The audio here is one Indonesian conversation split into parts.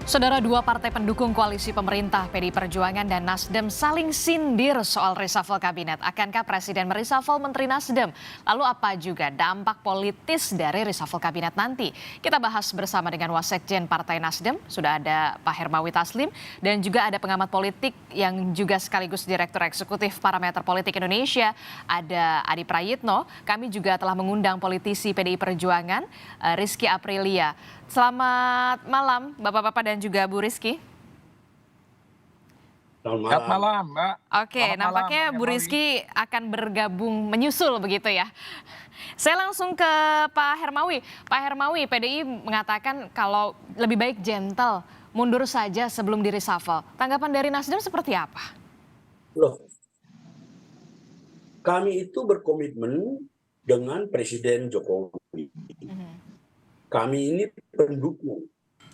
Saudara, dua partai pendukung koalisi pemerintah PDI Perjuangan dan Nasdem saling sindir soal reshuffle kabinet. Akankah Presiden mereshuffle Menteri Nasdem? Lalu apa juga dampak politis dari reshuffle kabinet nanti? Kita bahas bersama dengan Wasekjen Partai Nasdem, sudah ada Pak Hermawi Taslim, dan juga ada pengamat politik yang juga sekaligus Direktur Eksekutif Parameter Politik Indonesia, ada Adi Prayitno. Kami juga telah mengundang politisi PDI Perjuangan, Rizky Aprilia. Selamat malam Bapak-Bapak dan juga Bu Rizky. Selamat malam, Mbak. Oke, Selamat malam, nampaknya Bang Bu Hermawi. Rizky akan bergabung menyusul begitu ya. Saya langsung ke Pak Hermawi. Pak Hermawi, PDI mengatakan kalau lebih baik gentle, mundur saja sebelum di-reshuffle. Tanggapan dari Nasdem seperti apa? Loh, kami itu berkomitmen dengan Presiden Jokowi. Kami ini pendukung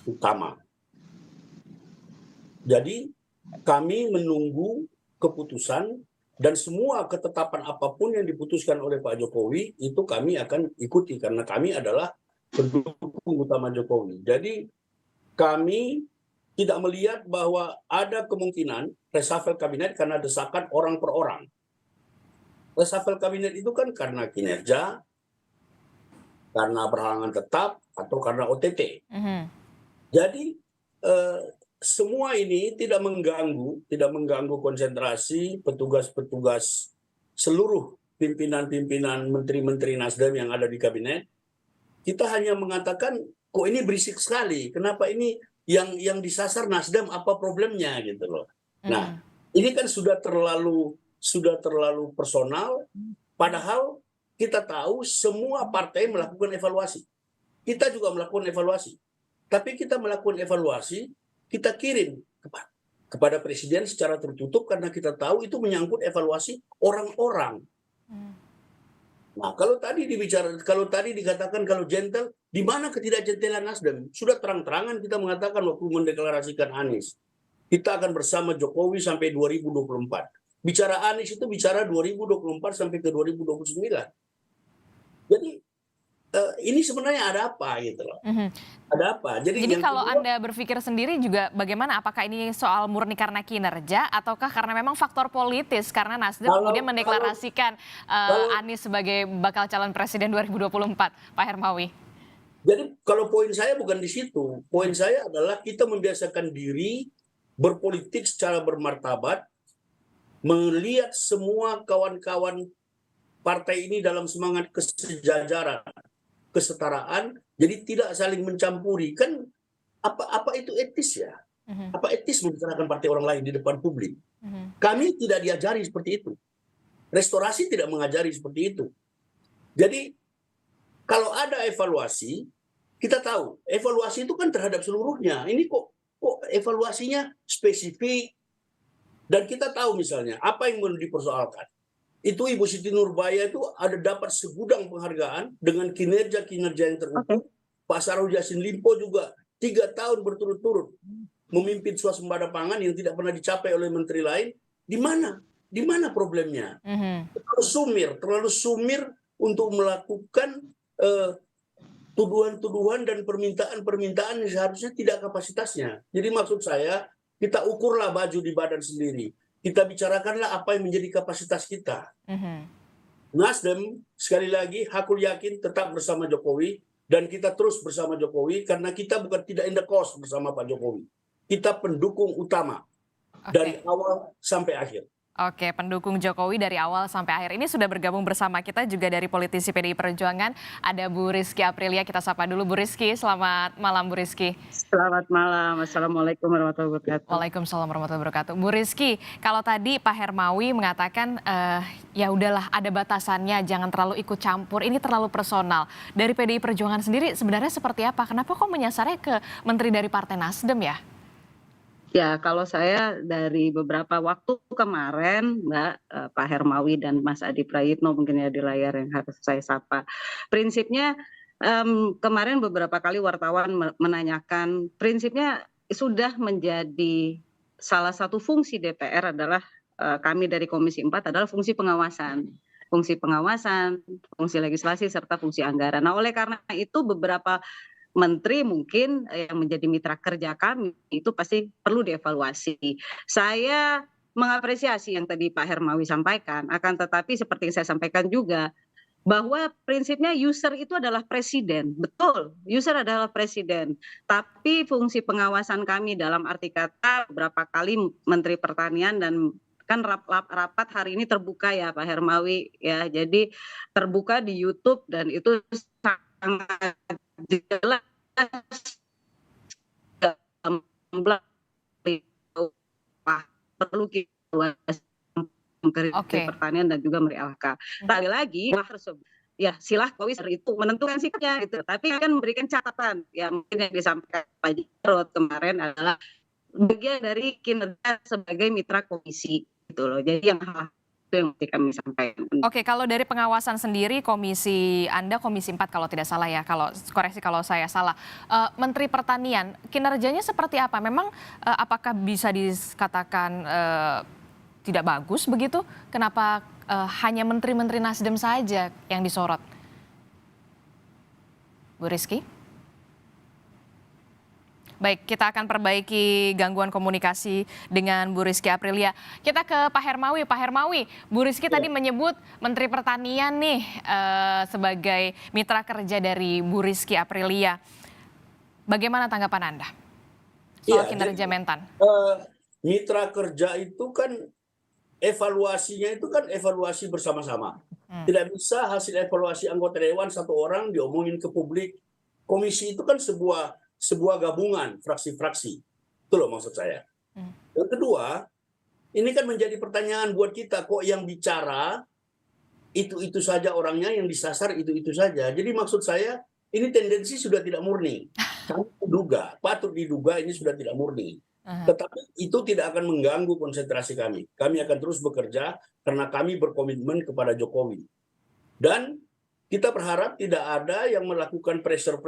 utama. Jadi kami menunggu keputusan dan semua ketetapan apapun yang diputuskan oleh Pak Jokowi itu kami akan ikuti karena kami adalah pendukung utama Jokowi. Jadi kami tidak melihat bahwa ada kemungkinan reshuffle kabinet karena desakan orang per orang. Reshuffle kabinet itu kan karena kinerja, karena berhalangan tetap, atau karena OTT. Jadi semua ini tidak mengganggu konsentrasi petugas-petugas seluruh pimpinan-pimpinan menteri-menteri Nasdem yang ada di kabinet. Kita hanya mengatakan, kok ini berisik sekali, kenapa ini yang disasar Nasdem, apa problemnya gitu loh. Nah, ini kan sudah terlalu personal, padahal kita tahu semua partai melakukan evaluasi. Kita juga melakukan evaluasi. Tapi kita melakukan evaluasi, kita kirim kepada Presiden secara tertutup karena kita tahu itu menyangkut evaluasi orang-orang. Nah, kalau tadi dikatakan kalau gentle, di mana ketidakgentelan Nasdem? Sudah terang-terangan kita mengatakan waktu mendeklarasikan Anies, kita akan bersama Jokowi sampai 2024. Bicara Anies itu bicara 2024 sampai ke 2029. Jadi ini sebenarnya ada apa gitu loh. Ada apa? Jadi kalau Anda berpikir sendiri juga bagaimana? Apakah ini soal murni karena kinerja ataukah karena memang faktor politis? Karena Nasdem kemudian mendeklarasikan Anies sebagai bakal calon presiden 2024, Pak Hermawi. Jadi kalau poin saya bukan di situ. Poin saya adalah kita membiasakan diri berpolitik secara bermartabat, melihat semua kawan-kawan partai ini dalam semangat kesejajaran, kesetaraan, jadi tidak saling mencampuri. Kan apa itu etis ya? Apa etis membicarakan partai orang lain di depan publik? Kami tidak diajari seperti itu. Restorasi tidak mengajari seperti itu. Jadi kalau ada evaluasi, kita tahu evaluasi itu kan terhadap seluruhnya. Ini kok evaluasinya spesifik, dan kita tahu misalnya apa yang mau dipersoalkan. Itu Ibu Siti Nurbaya itu ada dapat segudang penghargaan dengan kinerja-kinerja yang terukur. Pak Syahrul Yassin Limpo juga 3 tahun berturut-turut memimpin swasembada pangan yang tidak pernah dicapai oleh menteri lain. Di mana problemnya? Terlalu sumir untuk melakukan tuduhan-tuduhan dan permintaan-permintaan yang seharusnya tidak kapasitasnya. Jadi maksud saya, kita ukurlah baju di badan sendiri. Kita bicarakanlah apa yang menjadi kapasitas kita. Nasdem, sekali lagi, hakul yakin tetap bersama Jokowi, dan kita terus bersama Jokowi, karena kita bukan tidak in the cost bersama Pak Jokowi. Kita pendukung utama dari awal sampai akhir. Oke, pendukung Jokowi dari awal sampai akhir. Ini sudah bergabung bersama kita juga dari politisi PDI Perjuangan. Ada Bu Rizky Aprilia, kita sapa dulu Bu Rizky. Selamat malam Bu Rizky. Selamat malam, Assalamualaikum warahmatullahi wabarakatuh. Waalaikumsalam warahmatullahi wabarakatuh. Bu Rizky, kalau tadi Pak Hermawi mengatakan ya udahlah ada batasannya, jangan terlalu ikut campur, ini terlalu personal. Dari PDI Perjuangan sendiri sebenarnya seperti apa? Kenapa kok menyasarnya ke menteri dari Partai Nasdem ya? Ya, kalau saya dari beberapa waktu kemarin, Mbak, Pak Hermawi dan Mas Adi Prayitno mungkin ya di layar yang harus saya sapa. Prinsipnya kemarin beberapa kali wartawan menanyakan, prinsipnya sudah menjadi salah satu fungsi DPR adalah kami dari Komisi 4 adalah fungsi pengawasan. Fungsi pengawasan, fungsi legislasi, serta fungsi anggaran. Nah, oleh karena itu beberapa menteri mungkin yang menjadi mitra kerja kami itu pasti perlu dievaluasi. Saya mengapresiasi yang tadi Pak Hermawi sampaikan, akan tetapi seperti yang saya sampaikan juga bahwa prinsipnya user itu adalah presiden. Betul, user adalah presiden. Tapi fungsi pengawasan kami dalam arti kata beberapa kali Menteri Pertanian dan kan rapat hari ini terbuka ya Pak Hermawi ya. Jadi terbuka di YouTube dan itu sangat jelas gamblang perlu kita Menteri Pertanian dan juga Menteri LHK. Sekali lagi harus ya silah itu menentukan sikapnya gitu. Tapi akan memberikan catatan yang mungkin yang disampaikan Pak Jarod kemarin adalah bagian dari kinerja sebagai mitra komisi gitu loh. Jadi yang hal itu yang kami sampaikan. Oke, kalau dari pengawasan sendiri komisi Anda komisi 4 kalau tidak salah ya, kalau koreksi kalau saya salah. Menteri Pertanian kinerjanya seperti apa? Memang apakah bisa dikatakan tidak bagus begitu? Kenapa hanya menteri-menteri Nasdem saja yang disorot? Bu Rizky? Baik, kita akan perbaiki gangguan komunikasi dengan Bu Rizky Aprilia. Kita ke Pak Hermawi. Pak Hermawi, Bu Rizky tadi menyebut Menteri Pertanian nih sebagai mitra kerja dari Bu Rizky Aprilia. Bagaimana tanggapan Anda soal kinerja Mentan? Mitra kerja itu kan evaluasinya itu kan evaluasi bersama-sama. Tidak bisa hasil evaluasi anggota dewan satu orang diomongin ke publik. Komisi itu kan sebuah gabungan fraksi-fraksi. Itu loh maksud saya. Yang kedua, ini kan menjadi pertanyaan buat kita, kok yang bicara itu saja orangnya, yang disasar itu saja. Jadi maksud saya, ini tendensi sudah tidak murni. Kami menduga, patut diduga ini sudah tidak murni. Tetapi itu tidak akan mengganggu konsentrasi kami. Kami akan terus bekerja karena kami berkomitmen kepada Jokowi. Dan kita berharap tidak ada yang melakukan pressure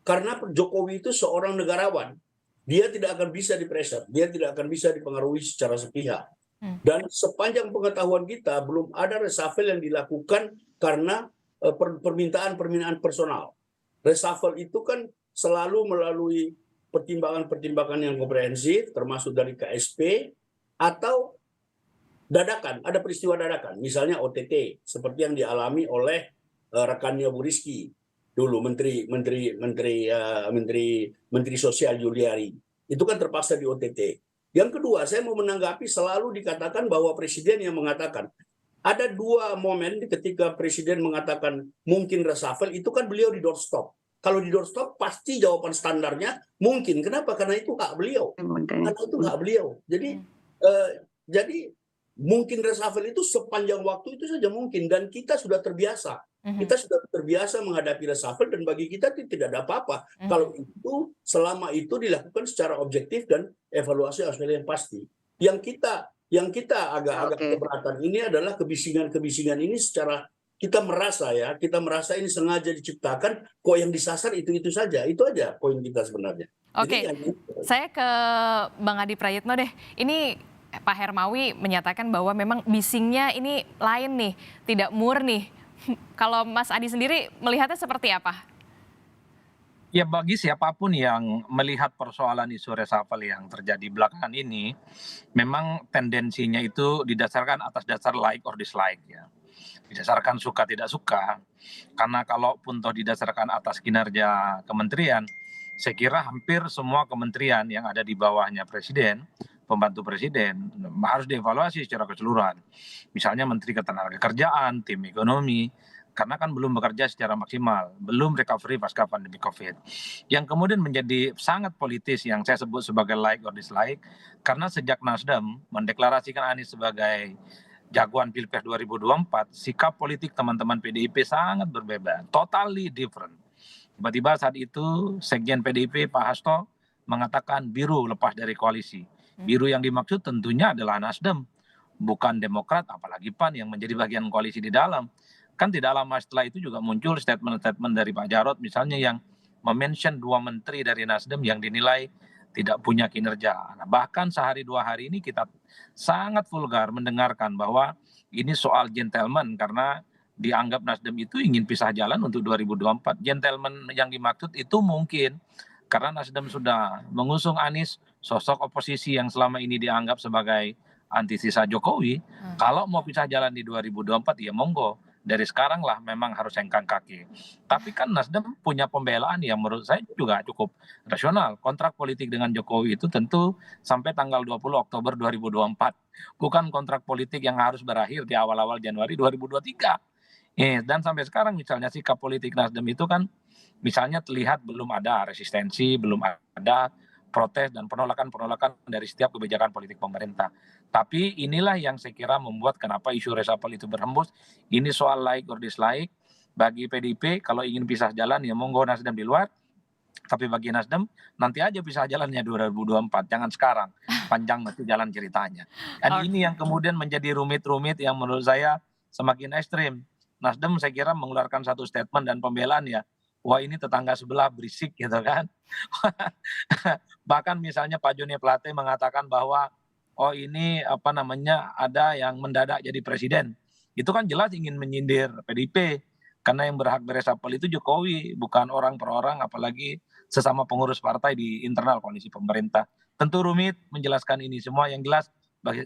karena Jokowi itu seorang negarawan. Dia tidak akan bisa dipressure, dia tidak akan bisa dipengaruhi secara sepihak. Dan sepanjang pengetahuan kita belum ada reshuffle yang dilakukan karena permintaan personal. Reshuffle itu kan selalu melalui pertimbangan-pertimbangan yang komprehensif, termasuk dari KSP, atau dadakan, ada peristiwa dadakan, misalnya OTT, seperti yang dialami oleh rekannya Bu Rizky dulu, Menteri Sosial Juliari, itu kan terpaksa di OTT. Yang kedua, saya mau menanggapi selalu dikatakan bahwa presiden yang mengatakan ada dua momen ketika presiden mengatakan mungkin reshuffle, itu kan beliau di doorstop. Kalau di doorstop pasti jawaban standarnya mungkin. Kenapa? Karena itu hak beliau. Karena itu hak beliau. Jadi mungkin reshuffle itu sepanjang waktu itu saja mungkin, dan kita sudah terbiasa. Kita sudah terbiasa menghadapi reshuffle dan bagi kita tidak ada apa-apa. Kalau itu selama itu dilakukan secara objektif dan evaluasi hasil yang pasti. Yang kita agak keberatan ini adalah kebisingan ini secara kita merasa ini sengaja diciptakan, kok yang disasar itu saja. Itu aja poin kita sebenarnya. Oke, saya ke Bang Adi Prayitno deh. Ini Pak Hermawi menyatakan bahwa memang bisingnya ini lain nih, tidak murni. Kalau Mas Adi sendiri melihatnya seperti apa? Ya, bagi siapapun yang melihat persoalan isu reshuffle yang terjadi belakangan ini, memang tendensinya itu didasarkan atas dasar like or dislike ya. Didasarkan suka tidak suka. Karena kalaupun toh didasarkan atas kinerja kementerian, saya kira hampir semua kementerian yang ada di bawahnya presiden, pembantu presiden, harus dievaluasi secara keseluruhan. Misalnya Menteri Ketenagakerjaan, tim ekonomi, karena kan belum bekerja secara maksimal, belum recovery pasca pandemi COVID. Yang kemudian menjadi sangat politis yang saya sebut sebagai like or dislike, karena sejak Nasdem mendeklarasikan Anies sebagai jagoan Pilpres 2024, sikap politik teman-teman PDIP sangat berbeda, totally different. Tiba-tiba saat itu Sekjen PDIP Pak Hasto mengatakan biru lepas dari koalisi. Biru yang dimaksud tentunya adalah Nasdem, bukan Demokrat, apalagi PAN yang menjadi bagian koalisi di dalam. Kan tidak lama setelah itu juga muncul statement-statement dari Pak Jarod misalnya yang memention 2 menteri dari Nasdem yang dinilai tidak punya kinerja. Nah, bahkan sehari 2 hari ini kita sangat vulgar mendengarkan bahwa ini soal gentleman karena dianggap Nasdem itu ingin pisah jalan untuk 2024. Gentleman yang dimaksud itu mungkin karena Nasdem sudah mengusung Anies, sosok oposisi yang selama ini dianggap sebagai antisisa Jokowi. Kalau mau pisah jalan di 2024 ya monggo. Dari sekarang lah memang harus hengkang kaki. Tapi kan Nasdem punya pembelaan yang menurut saya juga cukup rasional. Kontrak politik dengan Jokowi itu tentu sampai tanggal 20 Oktober 2024. Bukan kontrak politik yang harus berakhir di awal-awal Januari 2023. Dan sampai sekarang misalnya sikap politik Nasdem itu kan misalnya terlihat belum ada resistensi, belum ada protes dan penolakan-penolakan dari setiap kebijakan politik pemerintah. Tapi inilah yang saya kira membuat kenapa isu reshuffle itu berhembus. Ini soal like or dislike. Bagi PDIP kalau ingin pisah jalan ya monggo Nasdem di luar. Tapi bagi Nasdem nanti aja pisah jalannya 2024, jangan sekarang. Panjang nanti jalan ceritanya. Dan ini yang kemudian menjadi rumit-rumit yang menurut saya semakin ekstrim. Nasdem saya kira mengeluarkan satu statement dan pembelaan ya. Wah ini tetangga sebelah berisik gitu kan. Bahkan misalnya Pak Joni Plate mengatakan bahwa oh ini apa namanya ada yang mendadak jadi presiden. Itu kan jelas ingin menyindir PDIP. Karena yang berhak beresapel itu Jokowi, bukan orang per orang, apalagi sesama pengurus partai di internal koalisi pemerintah. Tentu rumit menjelaskan ini semua. Yang jelas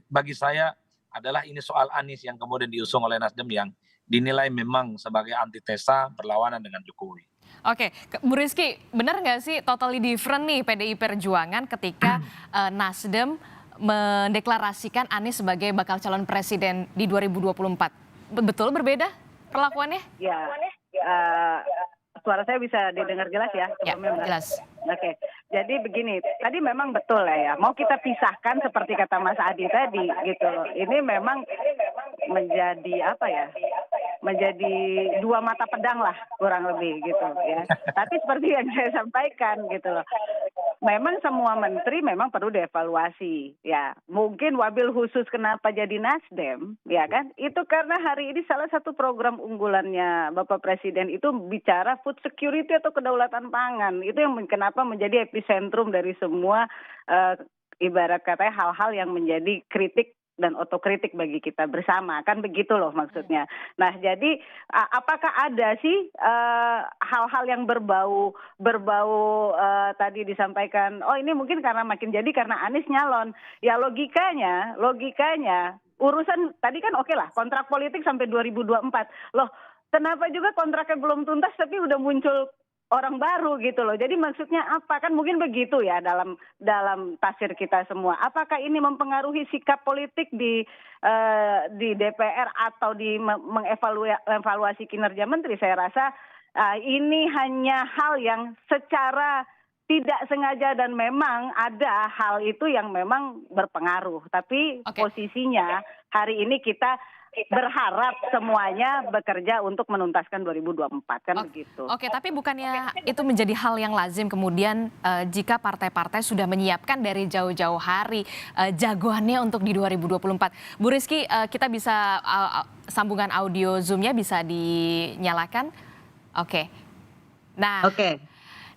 bagi saya adalah ini soal Anies yang kemudian diusung oleh Nasdem yang dinilai memang sebagai antitesa berlawanan dengan Jokowi. Oke, Bu Rizky, benar nggak sih totally different nih PDI Perjuangan ketika Nasdem mendeklarasikan Anies sebagai bakal calon presiden di 2024? Betul berbeda perlakuannya? Ya, suara saya bisa didengar jelas ya? Ya, jelas. Oke, jadi begini, tadi memang betul ya, mau kita pisahkan seperti kata Mas Adi tadi gitu loh. Ini memang menjadi apa ya? Menjadi dua mata pedang lah kurang lebih gitu ya. Tapi seperti yang saya sampaikan gitu loh. Memang semua menteri memang perlu dievaluasi ya. Mungkin wabil khusus kenapa jadi Nasdem ya kan? Itu karena hari ini salah satu program unggulannya Bapak Presiden itu bicara food security atau kedaulatan pangan. Itu yang kenapa menjadi epicentrum dari semua ibarat katanya hal-hal yang menjadi kritik dan otokritik bagi kita bersama, kan begitu loh maksudnya. Nah jadi apakah ada sih hal-hal yang berbau tadi disampaikan, oh ini mungkin karena makin jadi karena Anies nyalon. Ya logikanya urusan tadi kan oke lah kontrak politik sampai 2024. Loh kenapa juga kontraknya belum tuntas tapi udah muncul orang baru gitu loh. Jadi maksudnya apa? Kan mungkin begitu ya dalam tafsir kita semua. Apakah ini mempengaruhi sikap politik di DPR atau di mengevaluasi kinerja menteri? Saya rasa ini hanya hal yang secara tidak sengaja dan memang ada hal itu yang memang berpengaruh. Tapi posisinya hari ini kita berharap semuanya bekerja untuk menuntaskan 2024 kan begitu. Oke, tapi bukannya itu menjadi hal yang lazim kemudian jika partai-partai sudah menyiapkan dari jauh-jauh hari jagoannya untuk di 2024. Bu Rizky, kita bisa sambungan audio Zoom-nya bisa dinyalakan? Oke. Nah,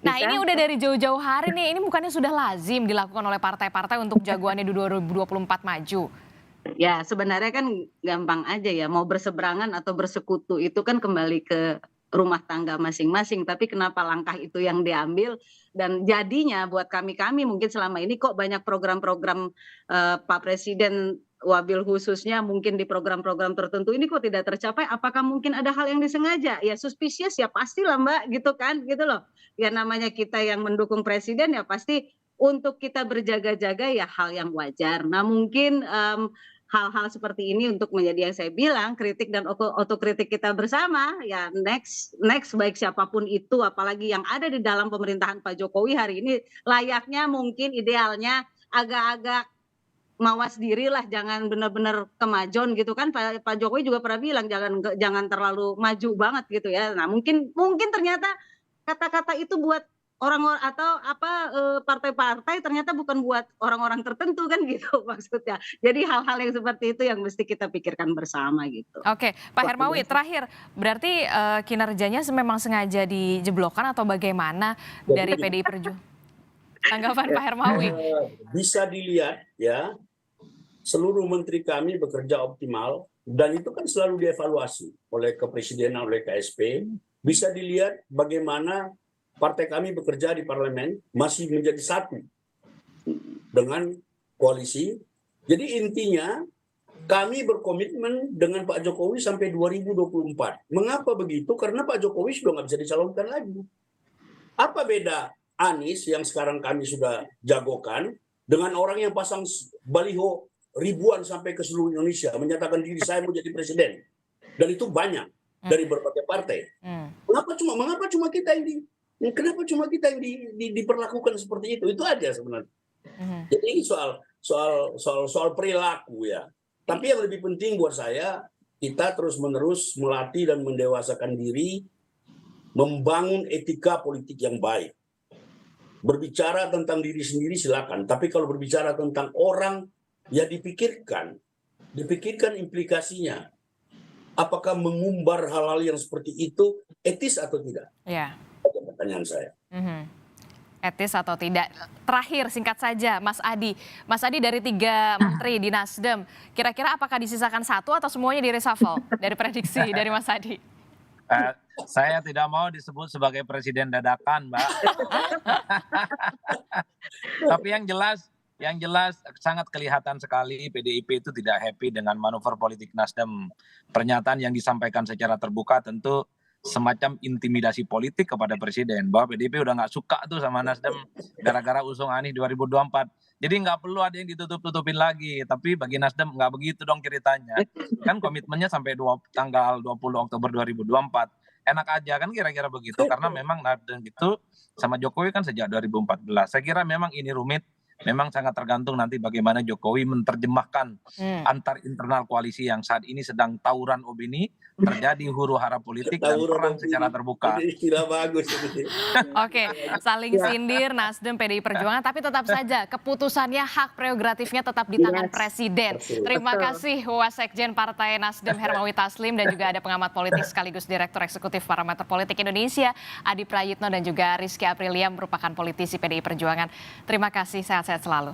nah ini udah dari jauh-jauh hari nih, ini bukannya sudah lazim dilakukan oleh partai-partai untuk jagoannya di 2024 maju? Ya sebenarnya kan gampang aja ya, mau berseberangan atau bersekutu itu kan kembali ke rumah tangga masing-masing. Tapi kenapa langkah itu yang diambil dan jadinya buat kami mungkin selama ini kok banyak program-program Pak Presiden wabil khususnya mungkin di program-program tertentu ini kok tidak tercapai, apakah mungkin ada hal yang disengaja? Ya suspicious ya pastilah Mbak gitu kan gitu loh. Ya namanya kita yang mendukung presiden ya pasti untuk kita berjaga-jaga ya hal yang wajar. Nah mungkin hal-hal seperti ini untuk menjadi yang saya bilang kritik dan otokritik kita bersama ya next baik siapapun itu apalagi yang ada di dalam pemerintahan Pak Jokowi hari ini layaknya mungkin idealnya agak-agak mawas diri lah, jangan benar-benar kemajon gitu kan. Pak Jokowi juga pernah bilang jangan terlalu maju banget gitu ya. Nah mungkin ternyata kata-kata itu buat orang-orang atau partai-partai ternyata bukan buat orang-orang tertentu kan gitu maksudnya. Jadi hal-hal yang seperti itu yang mesti kita pikirkan bersama gitu. Oke, Pak Hermawi terakhir, berarti kinerjanya memang sengaja dijeblokkan atau bagaimana dari PDI Perjuangan? Tanggapan Pak Hermawi. Bisa dilihat ya, seluruh menteri kami bekerja optimal dan itu kan selalu dievaluasi oleh Kepresidenan, oleh KSP. Bisa dilihat bagaimana partai kami bekerja di parlemen masih menjadi satu dengan koalisi. Jadi intinya kami berkomitmen dengan Pak Jokowi sampai 2024. Mengapa begitu? Karena Pak Jokowi sudah nggak bisa dicalonkan lagi. Apa beda Anies yang sekarang kami sudah jagokan dengan orang yang pasang baliho ribuan sampai ke seluruh Indonesia menyatakan diri saya mau jadi presiden, dan itu banyak dari berbagai partai. Mengapa cuma kita yang kenapa cuma kita yang diperlakukan seperti itu? Itu aja sebenarnya. Jadi ini soal perilaku ya. Tapi yang lebih penting buat saya, kita terus-menerus melatih dan mendewasakan diri, membangun etika politik yang baik. Berbicara tentang diri sendiri silakan, tapi kalau berbicara tentang orang, ya dipikirkan implikasinya. Apakah mengumbar hal-hal yang seperti itu etis atau tidak? Ya. Itu pertanyaan saya. Etis atau tidak. Terakhir singkat saja Mas Adi. Mas Adi, dari 3 menteri di Nasdem, kira-kira apakah disisakan 1 atau semuanya di reshuffle dari prediksi dari Mas Adi? Saya tidak mau disebut sebagai presiden dadakan, Mbak. Tapi yang jelas sangat kelihatan sekali PDIP itu tidak happy dengan manuver politik Nasdem. Pernyataan yang disampaikan secara terbuka tentu semacam intimidasi politik kepada presiden, bahwa PDIP udah nggak suka tuh sama Nasdem gara-gara usung Anies 2024. Jadi nggak perlu ada yang ditutup-tutupin lagi. Tapi bagi Nasdem nggak begitu dong ceritanya. Kan komitmennya sampai tanggal 20 Oktober 2024. Enak aja kan kira-kira begitu. Karena memang Nasdem itu sama Jokowi kan sejak 2014. Saya kira memang ini rumit. Memang sangat tergantung nanti bagaimana Jokowi menerjemahkan antar internal koalisi yang saat ini sedang tawuran opini, terjadi huru-hara politik dan perang secara terbuka. Istilah bagus ini. Oke, saling sindir Nasdem PDI Perjuangan, tapi tetap saja keputusannya, hak prerogatifnya tetap di tangan Presiden. Terima kasih Wasekjen Partai Nasdem Hermawi Taslim, dan juga ada pengamat politik sekaligus Direktur Eksekutif Parameter Politik Indonesia Adi Prayitno, dan juga Rizky Aprilia merupakan politisi PDI Perjuangan. Terima kasih, sehat-sehat selalu.